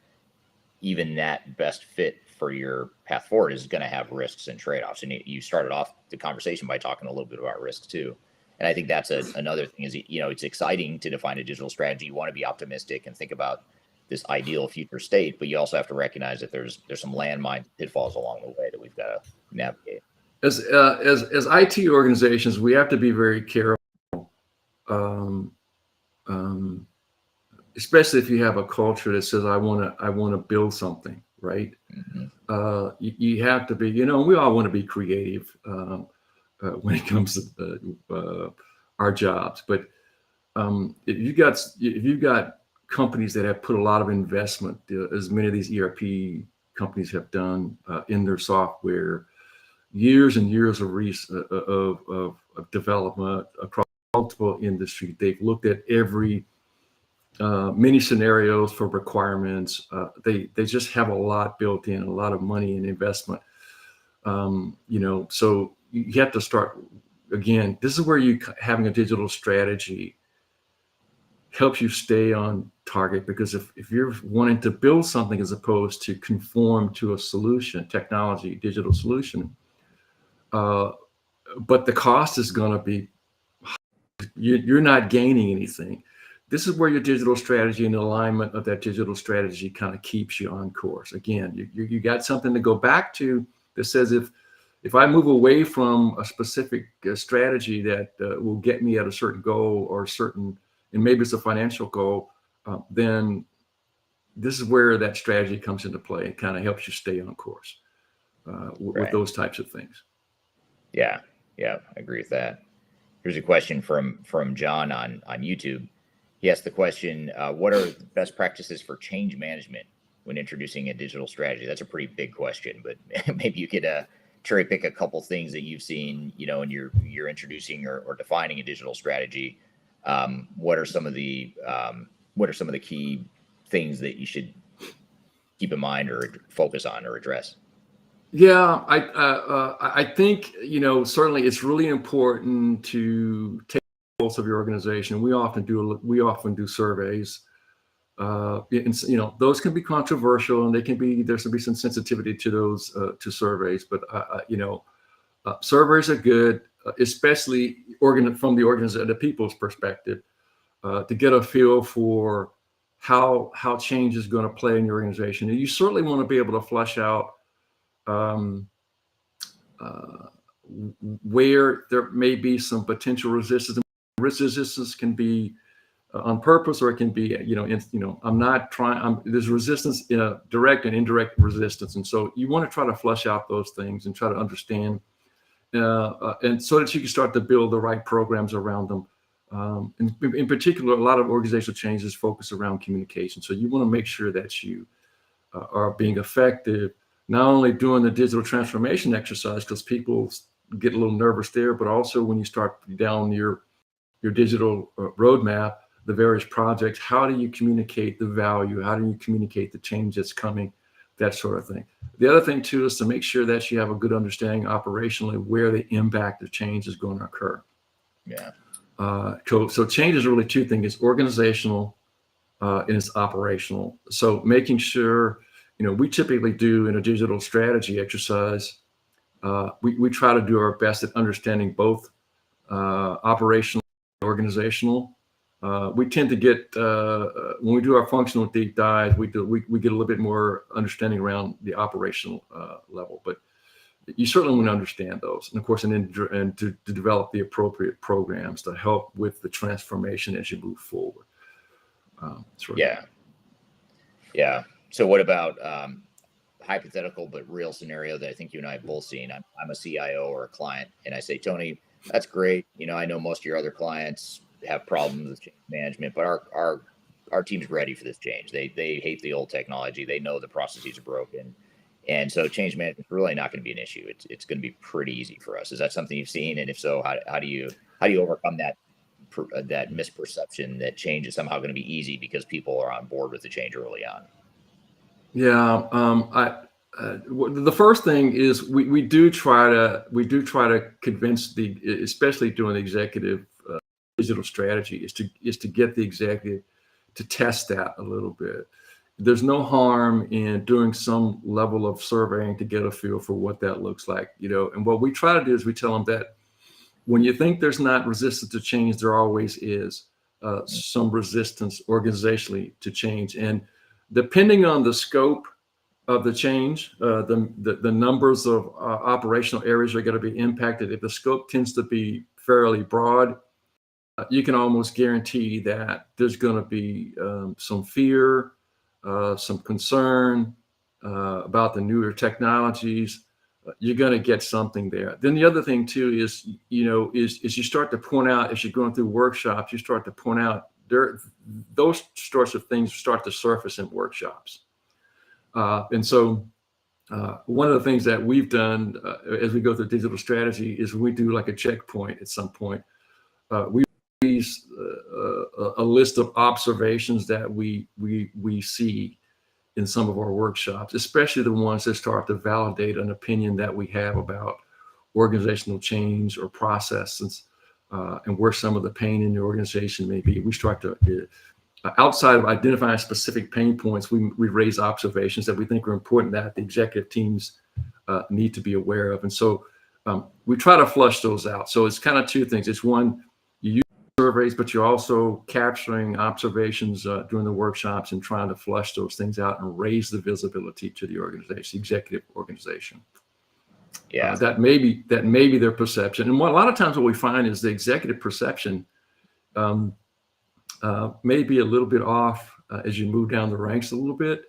Even that best fit for your path forward is going to have risks and trade-offs. And you started off the conversation by talking a little bit about risks too. And I think that's another thing is, it's exciting to define a digital strategy. You want to be optimistic and think about this ideal future state, but you also have to recognize that there's some landmine pitfalls along the way that we've got to navigate. As IT organizations, we have to be very careful, especially if you have a culture that says, I want to build something, right? Mm-hmm. You have to be, we all want to be creative when it comes to our jobs. But if you've got companies that have put a lot of investment, as many of these ERP companies have done in their software, years and years of development across multiple industries. They've looked at every many scenarios for requirements. They just have a lot built in, a lot of money and investment. So you have to start again. This is where having a digital strategy helps you stay on target, because if you're wanting to build something as opposed to conform to a solution, technology, digital solution, but the cost is going to be, you're not gaining anything. This is where your digital strategy and the alignment of that digital strategy kind of keeps you on course. Again, you got something to go back to that says if I move away from a specific strategy that will get me at a certain goal or and maybe it's a financial goal, then this is where that strategy comes into play and kind of helps you stay on course with those types of things. Yeah. Yeah, I agree with that. Here's a question from John on YouTube. He asked the question, what are the best practices for change management when introducing a digital strategy? That's a pretty big question, but maybe you could cherry pick a couple things that you've seen, and you're introducing or defining a digital strategy. What are some of the key things that you should keep in mind or focus on or address? Yeah, I think, certainly it's really important to take the pulse of your organization. We often do surveys. And those can be controversial, and there's can be some sensitivity to those to surveys. But surveys are good, especially from the people's perspective, to get a feel for how change is going to play in your organization. And you certainly want to be able to flesh out where there may be some potential resistance. Resistance can be on purpose, or it can be, there's resistance, direct and indirect resistance. And so you want to try to flesh out those things and try to understand, and so that you can start to build the right programs around them. In particular, a lot of organizational changes focus around communication. So you want to make sure that you are being effective, not only doing the digital transformation exercise, because people get a little nervous there, but also when you start down your digital roadmap, the various projects, how do you communicate the value? How do you communicate the change that's coming? That sort of thing. The other thing too is to make sure that you have a good understanding operationally where the impact of change is going to occur. Yeah. So change is really two things: it's organizational and it's operational. So making sure, we typically do in a digital strategy exercise, we try to do our best at understanding both operational and organizational. We tend to get, when we do our functional deep dive, we get a little bit more understanding around the operational level, but you certainly want to understand those. And of course, and to develop the appropriate programs to help with the transformation as you move forward. Yeah. Yeah. So what about hypothetical but real scenario that I think you and I have both seen? I'm a CIO or a client, and I say, Tony, that's great. I know most of your other clients have problems with change management, but our team's ready for this change. They hate the old technology. They know the processes are broken, and so change management is really not going to be an issue. It's going to be pretty easy for us. Is that something you've seen? And if so, how do you overcome that misperception that change is somehow going to be easy because people are on board with the change early on? Yeah, the first thing is we do try to convince especially doing the executive digital strategy, is to get the executive to test that a little bit. There's no harm in doing some level of surveying to get a feel for what that looks like, and what we try to do is we tell them that when you think there's not resistance to change, there always is some resistance organizationally to change. And depending on the scope of the change, the numbers of operational areas are going to be impacted. If the scope tends to be fairly broad, you can almost guarantee that there's going to be some fear, some concern about the newer technologies. You're going to get something there. Then the other thing too is, you start to point out, as you're going through workshops, you start to point out those sorts of things start to surface in workshops. And so one of the things that we've done as we go through digital strategy is when we do like a checkpoint at some point, we release a list of observations that we see in some of our workshops, especially the ones that start to validate an opinion that we have about organizational change or processes, and where some of the pain in the organization may be. We start to, outside of identifying specific pain points, we raise observations that we think are important that the executive teams need to be aware of. And so we try to flush those out. So it's kind of two things. It's one, you use surveys, but you're also capturing observations during the workshops and trying to flush those things out and raise the visibility to the organization, executive organization. Yeah, that may be their perception. And a lot of times what we find is the executive perception may be a little bit off as you move down the ranks a little bit.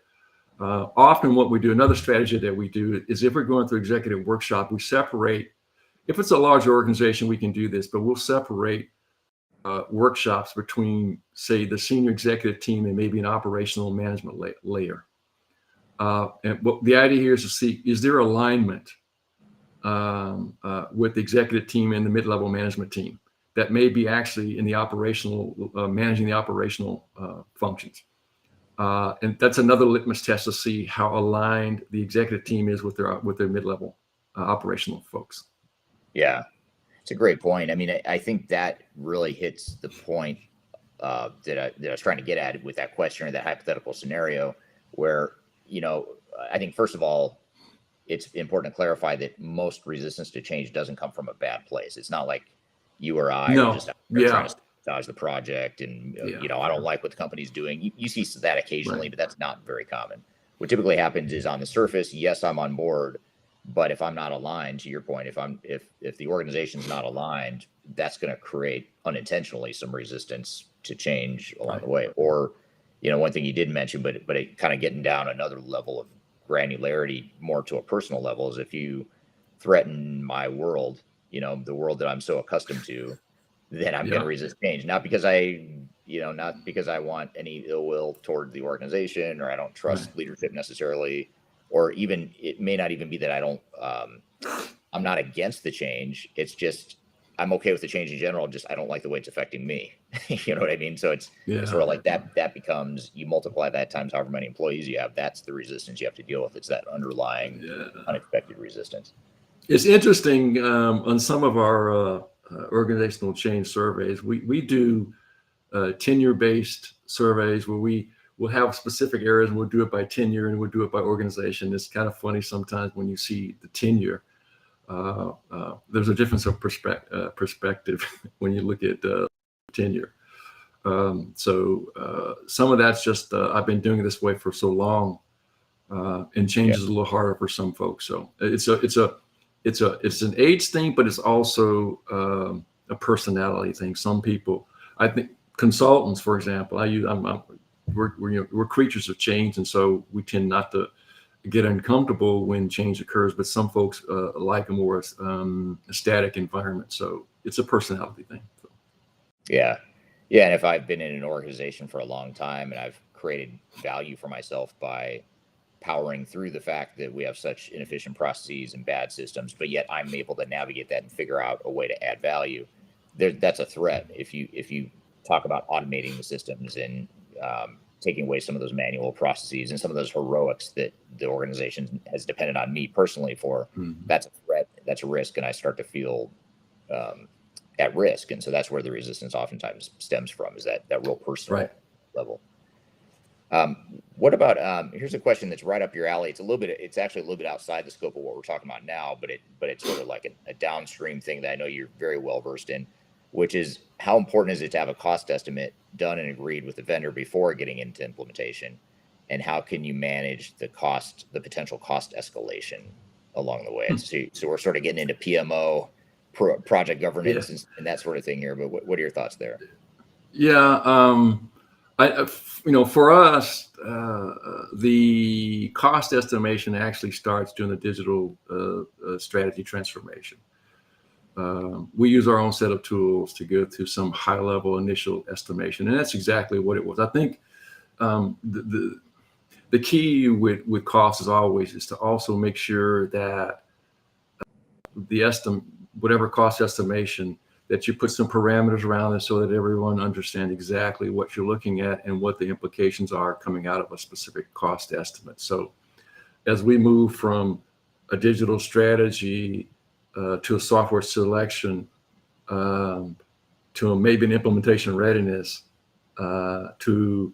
Often what we do, another strategy that we do is if we're going through executive workshop, we separate if it's a larger organization, we can do this, but we'll separate workshops between, say, the senior executive team and maybe an operational management layer. And what the idea here is to see, is there alignment with the executive team and the mid-level management team that may be actually in the operational, managing the operational functions. And that's another litmus test to see how aligned the executive team is with their mid-level operational folks. Yeah, it's a great point. I mean, I think that really hits the point that I was trying to get at with that question or that hypothetical scenario where, you know, I think first of all, it's important to clarify that most resistance to change doesn't come from a bad place. It's not like you or I are just trying to sabotage the project and, you know, I don't like what the company's doing. You see that occasionally, but that's not very common. What typically happens is on the surface, yes, I'm on board, but if I'm not aligned, to your point, if the organization's not aligned, that's going to create unintentionally some resistance to change along the way. Or, you know, one thing you did mention, but it kind of getting down another level of granularity more to a personal level is if you threaten my world, you know, the world that I'm so accustomed to, then I'm going to resist change. Not because not because I want any ill will toward the organization or I don't trust leadership necessarily, or even it may not even be that I'm not against the change. It's just I'm okay with the change in general. Just I don't like the way it's affecting me. You know what I mean? So it's sort of like that becomes, you multiply that times however many employees you have. That's the resistance you have to deal with. It's that underlying unexpected resistance. It's interesting on some of our organizational change surveys. We do tenure-based surveys where we will have specific areas and we'll do it by tenure and we'll do it by organization. It's kind of funny sometimes when you see the tenure. There's a difference of perspective when you look at tenure. So some of that's just I've been doing it this way for so long, and change is a little harder for some folks. So it's an age thing, but it's also a personality thing. Some people, I think, consultants, for example, we're creatures of change, and so we tend not to get uncomfortable when change occurs. But some folks like a more static environment. So it's a personality thing. So. Yeah. And if I've been in an organization for a long time and I've created value for myself by powering through the fact that we have such inefficient processes and bad systems, but yet I'm able to navigate that and figure out a way to add value, that's a threat. If you talk about automating the systems and taking away some of those manual processes and some of those heroics that the organization has depended on me personally for, that's a threat, that's a risk, and I start to feel at risk. And so that's where the resistance oftentimes stems from, is that real personal level. What about here's a question that's right up your alley. It's actually a little bit outside the scope of what we're talking about now, but it's sort of like a downstream thing that I know you're very well versed in, which is how important is it to have a cost estimate done and agreed with the vendor before getting into implementation, and how can you manage the potential cost escalation along the way? So we're sort of getting into PMO, project governance, and that sort of thing here. But what are your thoughts there? For us, the cost estimation actually starts during the digital strategy transformation. We use our own set of tools to go through some high-level initial estimation, and that's exactly what it was. I think the key with cost is to also make sure that whatever cost estimation, that you put some parameters around it so that everyone understands exactly what you're looking at and what the implications are coming out of a specific cost estimate. So as we move from a digital strategy to a software selection, to maybe an implementation readiness, to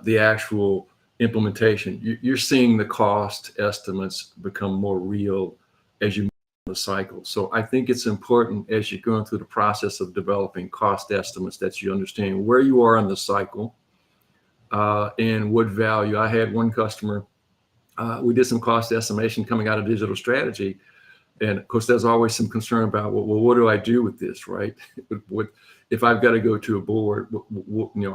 the actual implementation, you're seeing the cost estimates become more real as you move the cycle. So I think it's important as you're going through the process of developing cost estimates that you understand where you are in the cycle and what value. I had one customer, we did some cost estimation coming out of digital strategy. And of course, there's always some concern about, well, what do I do with this, right? If I've got to go to a board,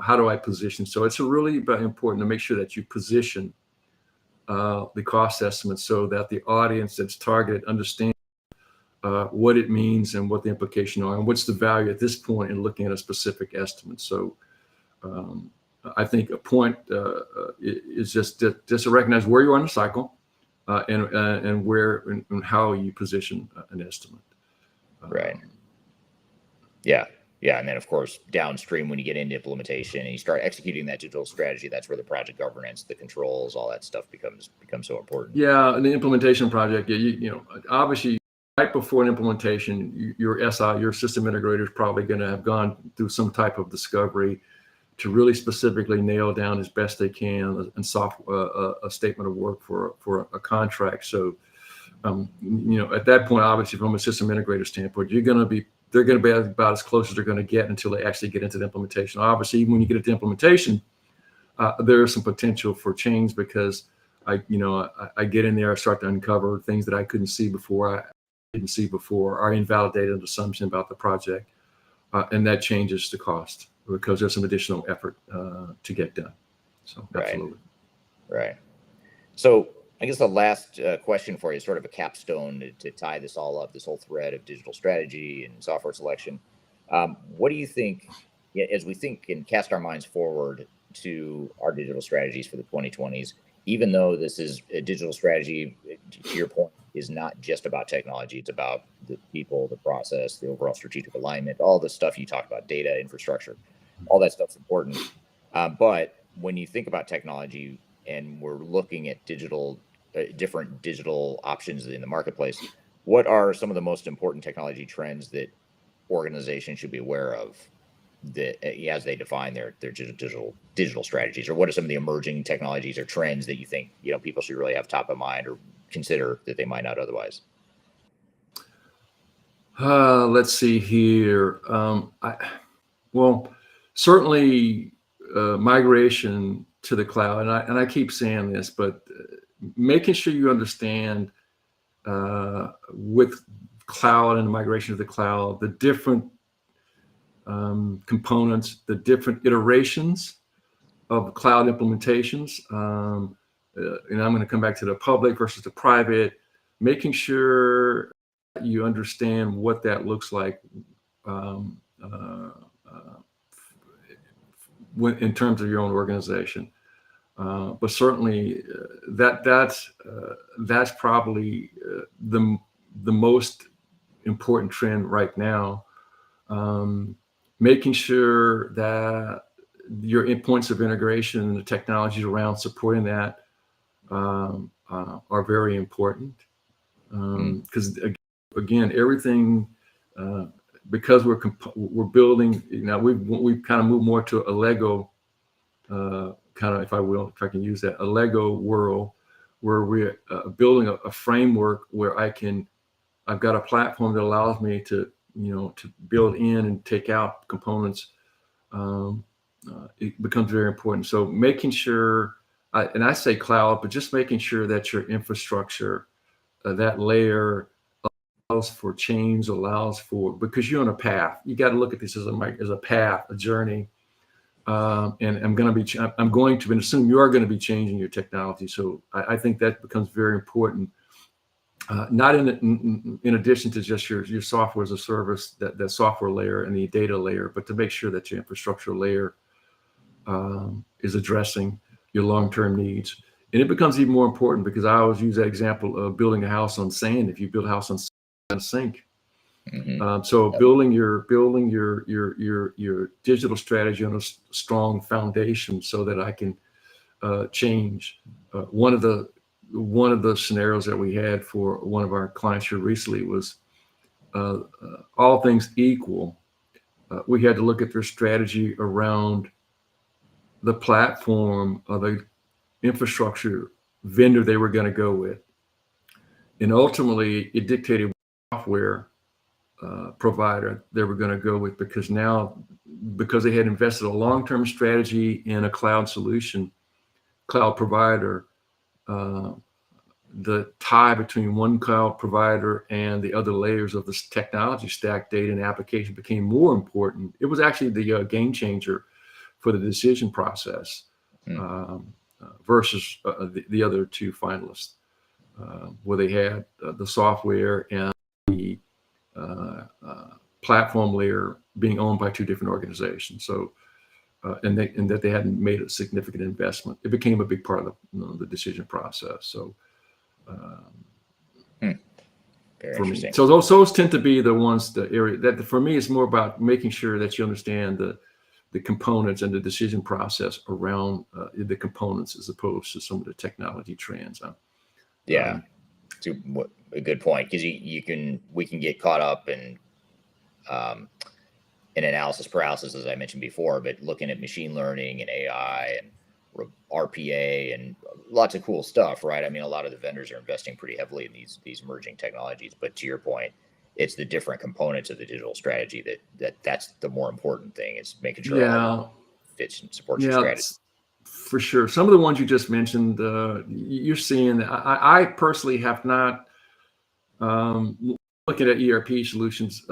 how do I position? So it's really important to make sure that you position the cost estimate so that the audience that's targeted understands what it means and what the implications are, and what's the value at this point in looking at a specific estimate. So I think a point is just to recognize where you are in the cycle and where and how you position an estimate. Right. Yeah. Yeah. And then, of course, downstream, when you get into implementation and you start executing that digital strategy, that's where the project governance, the controls, all that stuff becomes so important. Yeah. And the implementation project, you know, obviously, right before an implementation, your SI, your system integrator is probably going to have gone through some type of discovery to really specifically nail down as best they can a statement of work for a contract. So, you know, at that point, obviously, from a system integrator standpoint, they're going to be about as close as they're going to get until they actually get into the implementation. Obviously, even when you get into implementation, there is some potential for change because I get in there, I start to uncover things that I couldn't see before, or invalidated assumption about the project, and that changes the cost because there's some additional effort to get done. So absolutely. Right. So I guess the last question for you is sort of a capstone to tie this all up, this whole thread of digital strategy and software selection. What do you think, as we think and cast our minds forward to our digital strategies for the 2020s, even though this is a digital strategy, to your point, is not just about technology, it's about the people, the process, the overall strategic alignment, all the stuff you talked about, data, infrastructure, all that stuff's important. But when you think about technology and we're looking at different digital options in the marketplace, what are some of the most important technology trends that organizations should be aware of as they define their digital strategies? Or what are some of the emerging technologies or trends that you think, you know, people should really have top of mind or consider that they might not otherwise? Let's see here. Well, certainly migration to the cloud, and I keep saying this, but making sure you understand with cloud and migration to the cloud, the different components, the different iterations of cloud implementations. And I'm going to come back to the public versus the private, making sure you understand what that looks like in terms of your own organization. But certainly that's probably the most important trend right now. Making sure that your points of integration and the technologies around supporting that are very important. Because again, everything, because we're building, now we've kind of moved more to a Lego kind of, if I can use that, a Lego world where we're building a framework where I've got a platform that allows me to build in and take out components. It becomes very important. So making sure, and I say cloud, but just making sure that your infrastructure, that layer allows for change, because you're on a path. You got to look at this as a path, a journey. And I'm going to assume you are going to be changing your technology. So I think that becomes very important. Not in addition to just your software as a service, that software layer and the data layer, but to make sure that your infrastructure layer is addressing your long-term needs. And it becomes even more important because I always use that example of building a house on sand. If you build a house on sand, it's going to sink. So building your digital strategy on a strong foundation so that I can change. One of the scenarios that we had for one of our clients here recently was all things equal. We had to look at their strategy around the platform of the infrastructure vendor they were going to go with. And ultimately it dictated what software provider they were going to go with, because they had invested a long-term strategy in a cloud solution, cloud provider, the tie between one cloud provider and the other layers of this technology stack, data and application, became more important. It was actually the game changer for the decision process versus the other two finalists, where they had the software and platform layer being owned by two different organizations. So, and that they hadn't made a significant investment. It became a big part of the decision process. So, Very for interesting. me, so those tend to be the ones, the area that for me is more about making sure that you understand the components and the decision process around the components as opposed to some of the technology trends. Yeah, it's a good point, because we can get caught up in analysis paralysis, as I mentioned before, but looking at machine learning and AI and RPA and lots of cool stuff, right? I mean, a lot of the vendors are investing pretty heavily in these emerging technologies, but to your point, it's the different components of the digital strategy that's the more important thing. It's making sure it all fits and supports your strategy. For sure. Some of the ones you just mentioned, you're seeing. I personally have not looking at ERP solutions.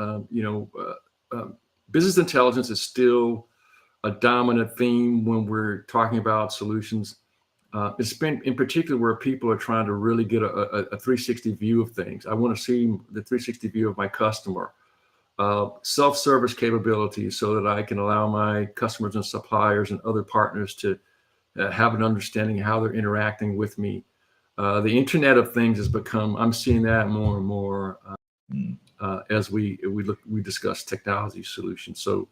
Business intelligence is still a dominant theme when we're talking about solutions. It's been in particular where people are trying to really get a 360 view of things. I want to see the 360 view of my customer, self-service capabilities, so that I can allow my customers and suppliers and other partners to have an understanding of how they're interacting with me. The Internet of Things has become, I'm seeing that more and more as we discuss technology solutions. So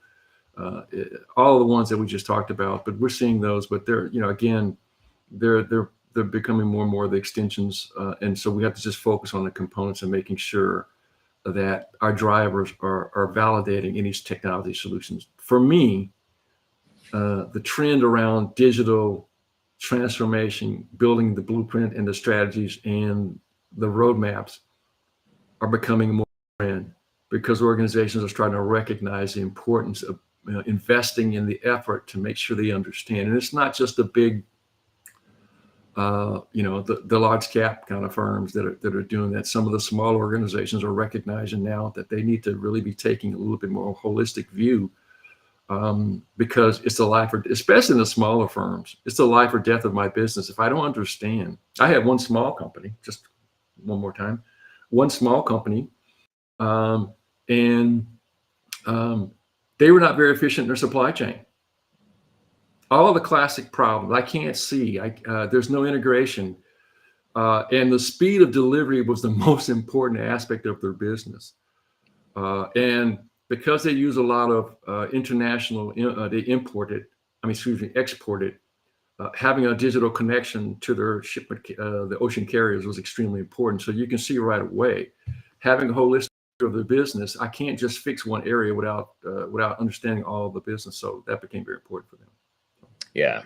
all of the ones that we just talked about, but we're seeing those, but they're, again, they're becoming more and more the extensions. And so we have to just focus on the components and making sure that our drivers are validating any technology solutions. For me, the trend around digital transformation, building the blueprint and the strategies and the roadmaps are becoming more trend, because organizations are starting to recognize the importance of investing in the effort to make sure they understand. And it's not just the big, the large cap kind of firms that are doing that. Some of the small organizations are recognizing now that they need to really be taking a little bit more holistic view, because it's the life, especially in the smaller firms, it's the life or death of my business. If I don't understand, I had one small company, just one more time, one small company, and they were not very efficient in their supply chain. All the classic problems, I can't see, there's no integration, and the speed of delivery was the most important aspect of their business. And because they use a lot of international, they exported, having a digital connection to their shipment, the ocean carriers, was extremely important. So you can see right away, having a holistic view of the business, I can't just fix one area without understanding all of the business. So that became very important for them. Yeah.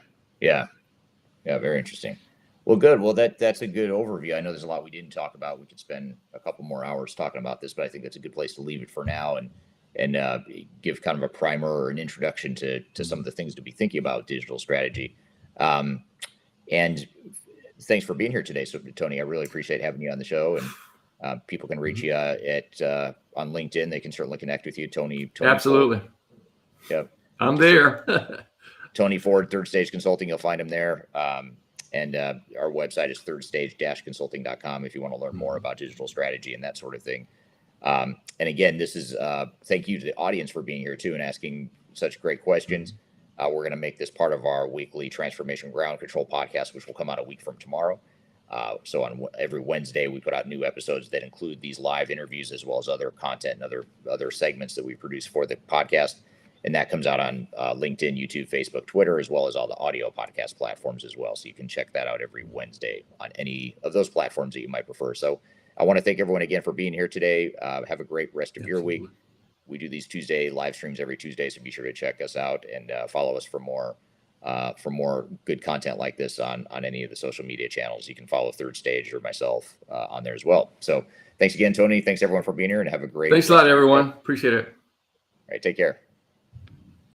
Very interesting. Well, good. Well, that's a good overview. I know there's a lot we didn't talk about. We could spend a couple more hours talking about this, but I think that's a good place to leave it for now, and give kind of a primer or an introduction to some of the things to be thinking about digital strategy. And thanks for being here today, Tony. I really appreciate having you on the show. And people can reach you on LinkedIn. They can certainly connect with you, Tony. Absolutely. Ford. Yep. I'm there. Tony Ford, Third Stage Consulting. You'll find him there. And our website is thirdstage-consulting.com if you want to learn more about digital strategy and that sort of thing. And again, this is thank you to the audience for being here too and asking such great questions. We're going to make this part of our weekly Transformation Ground Control podcast, which will come out a week from tomorrow. So on every Wednesday, we put out new episodes that include these live interviews as well as other content and other segments that we produce for the podcast. And that comes out on LinkedIn, YouTube, Facebook, Twitter, as well as all the audio podcast platforms as well. So you can check that out every Wednesday on any of those platforms that you might prefer. So I want to thank everyone again for being here today. Have a great rest of your week. We do these Tuesday live streams every Tuesday, so be sure to check us out and follow us for more good content like this on any of the social media channels. You can follow Third Stage or myself on there as well. So thanks again, Tony. Thanks everyone for being here, and have a great. Thanks a lot, everyone. Appreciate it. All right, take care.